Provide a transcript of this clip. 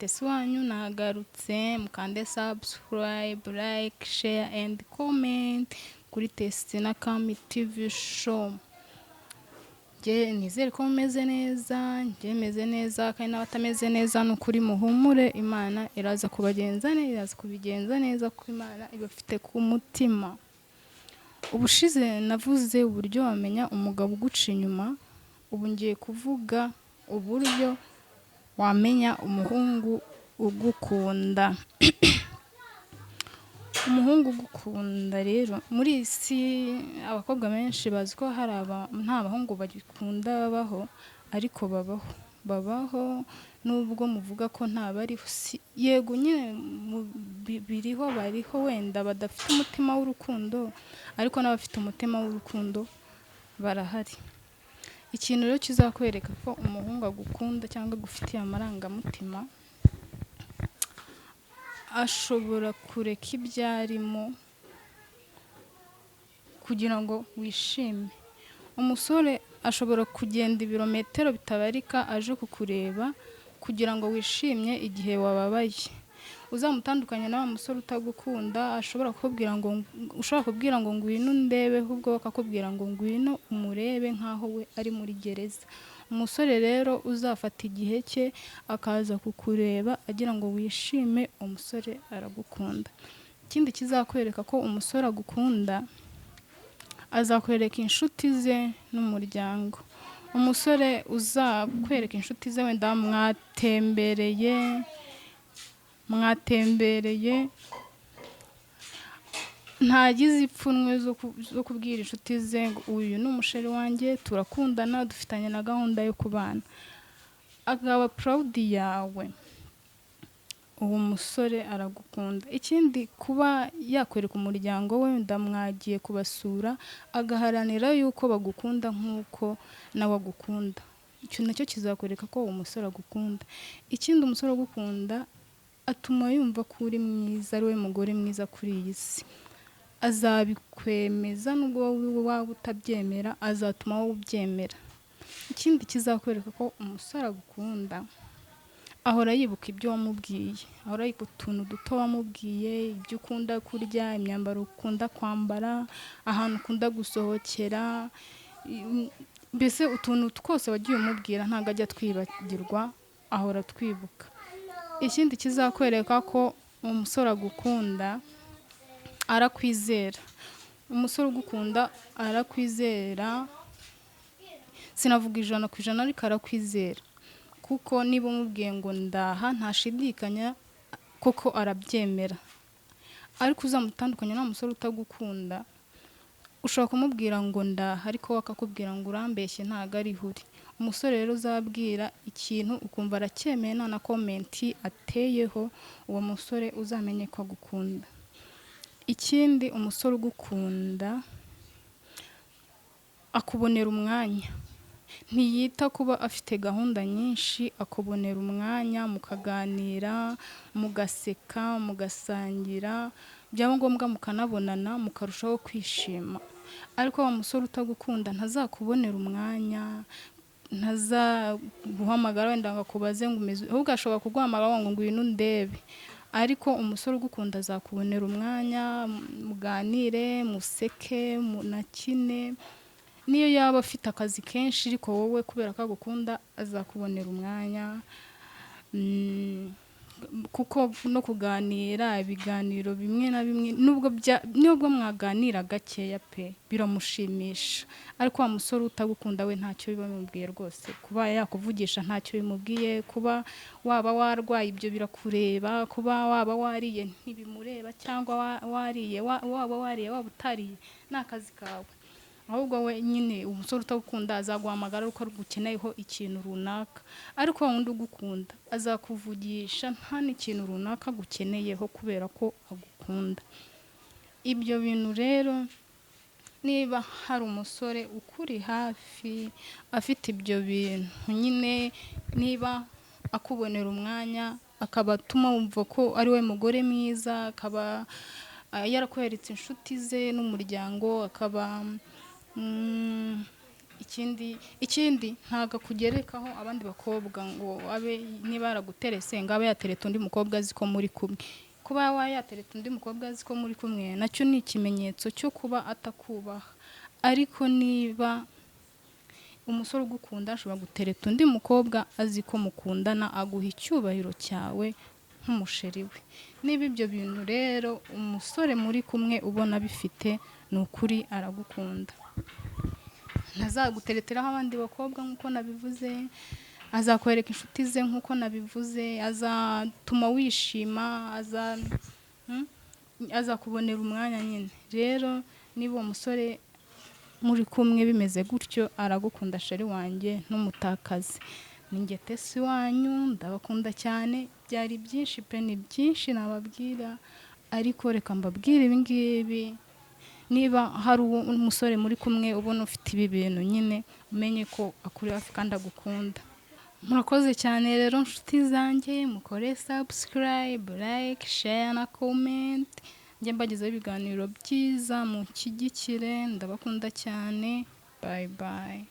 Mutesi wanyu nagarutse, mukande subscribe, like, share and comment kuri Testina Kami TV show. Nizere ko mumeze neza, meze neza, kandi n'abatameze neza n'ukuri muhumure, Imana iraza kubagenza neza, kuko Imana ibafite ku mutima. Ubushize navuze uburyo wamenya umugabo uguca inyuma, ubu ngiye kuvuga uburyo wamenya umuhungu ugukunda. Umuhungu ugukunda rero, muri isi abakobwa benshi bazi ko hari nta bahungu bagikunda babaho, ariko babaho nubwo muvuga ko nta bariho. Yego nyine bariho wenda badafite umutima w'urukundo, ariko n'abafite umutima w'urukundo barahari. Ikintu rero kizakwereka ko umuhungu agukunda cyangwa agufitiye amarangamutima, ashobora kureka ibyo arimo kugira ngo wishime. Umusore ashobora kugenda ibirometero bitabarika aje kukureba kugira ngo wishimye igihe wababaye. Uzamutandukanye na wa musore utagukunda, ushobora kubwira ngo ngwino ndebe, ahubwo akakubwira ngo ngwino umurebe nkaho we ari muri gereza. Umusore rero uzafata igihe cye akaza kukureba agira ngo wishime, umusore aragukunda. Ikindi kizakwereka ko umusore agukunda, azakwereka inshuti ze n'umuryango. Umusore uzakwereka inshuti ze wenda mwatembereye ntagize ipfunwe zo kubwira inshuti ze ngo uyu ni umusheri wanjye, turakundana, dufitanye na gahunda yo kubana, akaba proud yawe. Uwo musore aragukunda. Ikindi, kuba yakwereka umuryango we wenda mwagiye kubasura, agaharanira yuko bagukunda nk'uko nawe agukunda. Icyo nacyo kizakwereka ko uwo musore agukunda. Ikindi, umusore agukunda atuma yumva ko uri mwiza, ari we mugore mwiza kuri iyi si. Azabikwemeza nubwo waba utabyemera, azatuma wowe ubyemera. Ikindi kizakwereka ko umusore agukunda, ahora yibuka ibyo wamubwiye, ahora yibuka utuntu duto wamubwiye, ibyo ukunda kurya, imyambaro ukunda kwambara, ahantu ukunda gusohokera, mbese utuntu twose wagiye umubwira ntabwo ajya twibagirwa, ahora twibuka. Ikindi kizakwereka ko umusore agukunda, arakwizera. Umusore ugukunda arakwizera, sinavuga 100%, ariko arakwizera, kuko niba umubwiye ngo ndaha ntashidikanya, koko arabyemera. Ariko uzamutandukanya na musore utagukunda, ushobora kumubwira ngo ndaha, ariko akakubwira ngo urambeshye ntago ari huri. Umusore rero uzabwira ikintu ukumva aracyemeye nta na komenti ateyeho, uwo musore uzamenye ko agukunda. Ikindi, umusore ugukunda akubonera umwanya, ntiyita kuba afite gahunda nyinshi, akubonera umwanya mukaganira, mugaseka, mugasangira, byaba ngombwa mukanabonana mukarushaho kwishima. Ariko wa musore utagukunda ntazakubonera umwanya, ntazaguhamagara wenda ngo akubaze ngo umeze, ahubwo ashobora kuguhamagara ngo ngwino ndebe. Ariko umusore ugukunda azakubonera umwanya, muganire, museke, munakine. Niyo yaba afite akazi kenshi, ariko wowe kubera ko agukunda azakubonera umwanya, kuko no kuganira ibiganiro bimwe na bimwe nubwo mwaganira gakeya pe biramushimisha. Ariko wa musore utagukunda we ntacyo biba bimubwiye rwose. Kuba yakuvugisha ntacyo bimubwiye, kuba waba warwaye ibyo birakureba, kuba waba wariye ntibimureba, cyangwa waba wariye waba utariye ni akazi kawe. Ahubwo we nyine umusore utagukunda azaguhamagara uko gukeneyeho ikintu runaka. Ariko wundi ugukunda azakuvugisha nta n'ikintu runaka gukeneyeho, kubera ko agukunda. Ibyo bintu rero, niba hari umusore ukuri hafi afite ibyo bintu nyine, niba akubonera umwanya, akaba atuma wumva ko ari we mugore mwiza, akaba yarakweretse inshuti ze n'umuryango, akaba ikindi ntago akugerekaho abandi bakobwa ngo abe niba yaraguterese ngo abe yatereta undi mukobwa azi ko muri kumwe. Kuba yatereta undi mukobwa azi ko muri kumwe nacyo ni ikimenyetso cyo kuba atakubaha. Ariko niba umusore ugukunda ashobora gutereta undi mukobwa azi ko mukundana, aguha icyubahiro cyawe nk'umusheri we. Niba ibyo bintu rero umusore muri kumwe ubona bifite, ni ukuri aragukunda. Ntazagutereteraho abandi bakobwa nk'uko nabivuze, azakwereka inshuti ze nk'uko nabivuze, azatuma wishima, azakubonera umwanya nyine. Rero niba uwo musore muri kumwe bimeze gutyo, aragukunda sheri wanjye, ntumutakaze. Ninjye Tesi wanyu, ndabakunda cyane. Byari byinshi pe, ni byinshi nababwira, ariko reka mbabwire ibi ngibi. Niba hari umusore muri kumwe ubona ufite ibi bintu nyine, umenye ko akuri hafi kandi agukunda. Murakoze cyane rero nshuti zanjye, mukore subscribe, like, share na comment. Njye mbagezaho ibiganiro byiza, mushyigikire, ndabakunda cyane. Bye bye.